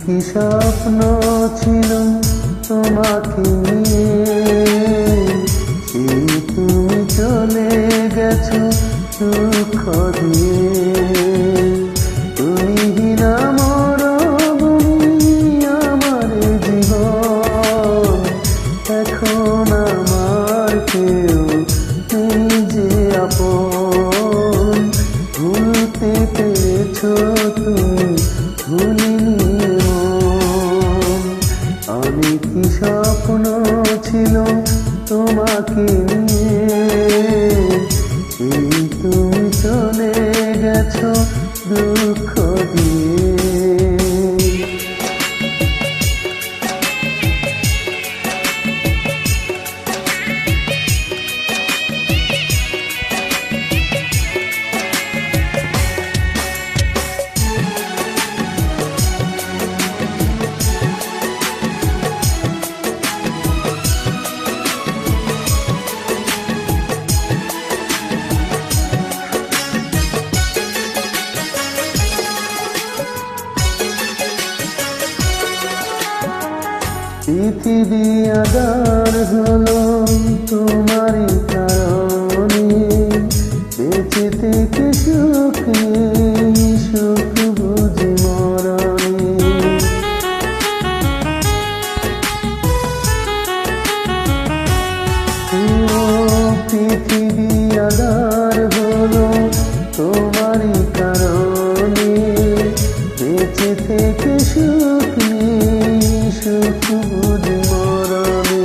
কি স্বপ্ন ছিল তোমাকে নিয়ে, সেই তুমি চলে গেছো দুঃখ দিয়ে। তুমি বিনা মরবনি আমার জীবন, এখন আমার কেউ নেই যে আপন। ভুলতে পেরেছো তুমি, ভুলিনি মন। আমি কি স্বপ্ন ছিল তোমাকে নিয়ে, এই তুমি চলে গেছো দুঃখ দিয়ে। পৃথিবী আধার হলো তোমারই কারণে, বেঁচে থেকে সুখ নেই, সুখ বুঝি মরণে। পৃথিবী আধার হলো তোমারই কারণে, বেঁচে থেকে সুখ নেই, সুখ বুঝি মরণে।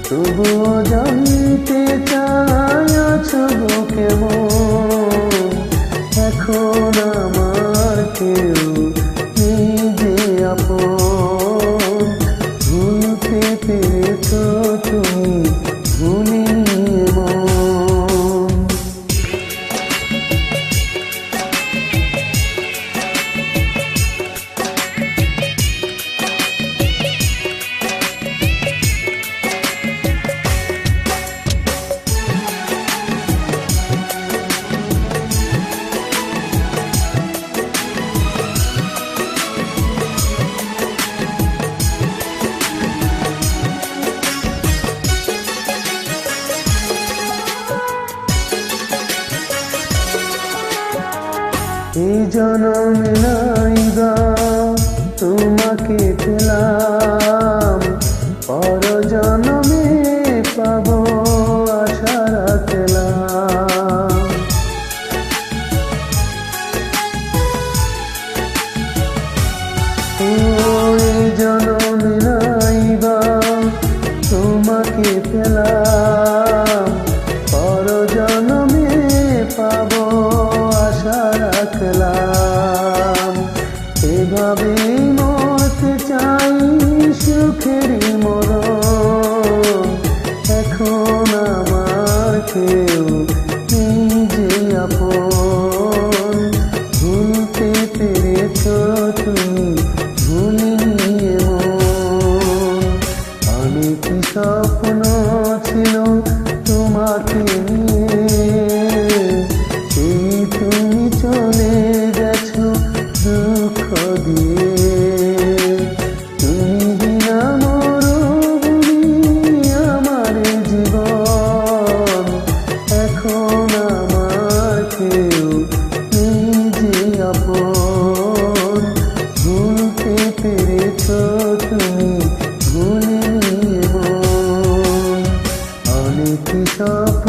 তবুও জানতে চাই আছো গো কেমন, এখন আমার কেউ নেই যে আপন। ভুলতে পেরেছো তুমি, ভুলিনি মন। এই জনমে নাইবা তোমাকে পেলাম, পর জনমে পাবো আশা রাখলাম। এই জনমে নাইবা তোমাকে পেলাম, পর জনমে পাবো আশা রাখলাম। এভাবে মরতে চাই সুখেরই মরণ, এখন আমার কেউ নেই যে আপন। ভুলতে পেরেছো তুমি, ভুলিনি মন। আমি কি স্বপ্ন ছিল তোমাকে নিয়ে, সেই তুমি চলে গেছো দুঃখ দিয়ে। তুমি বিনা মরবনি আমার জীবন, এখন আমার কেউ নেই যে আপন। ভুলতে পেরেছো তুমি, ভুলিনি মন। আমি কি স্বপ্ন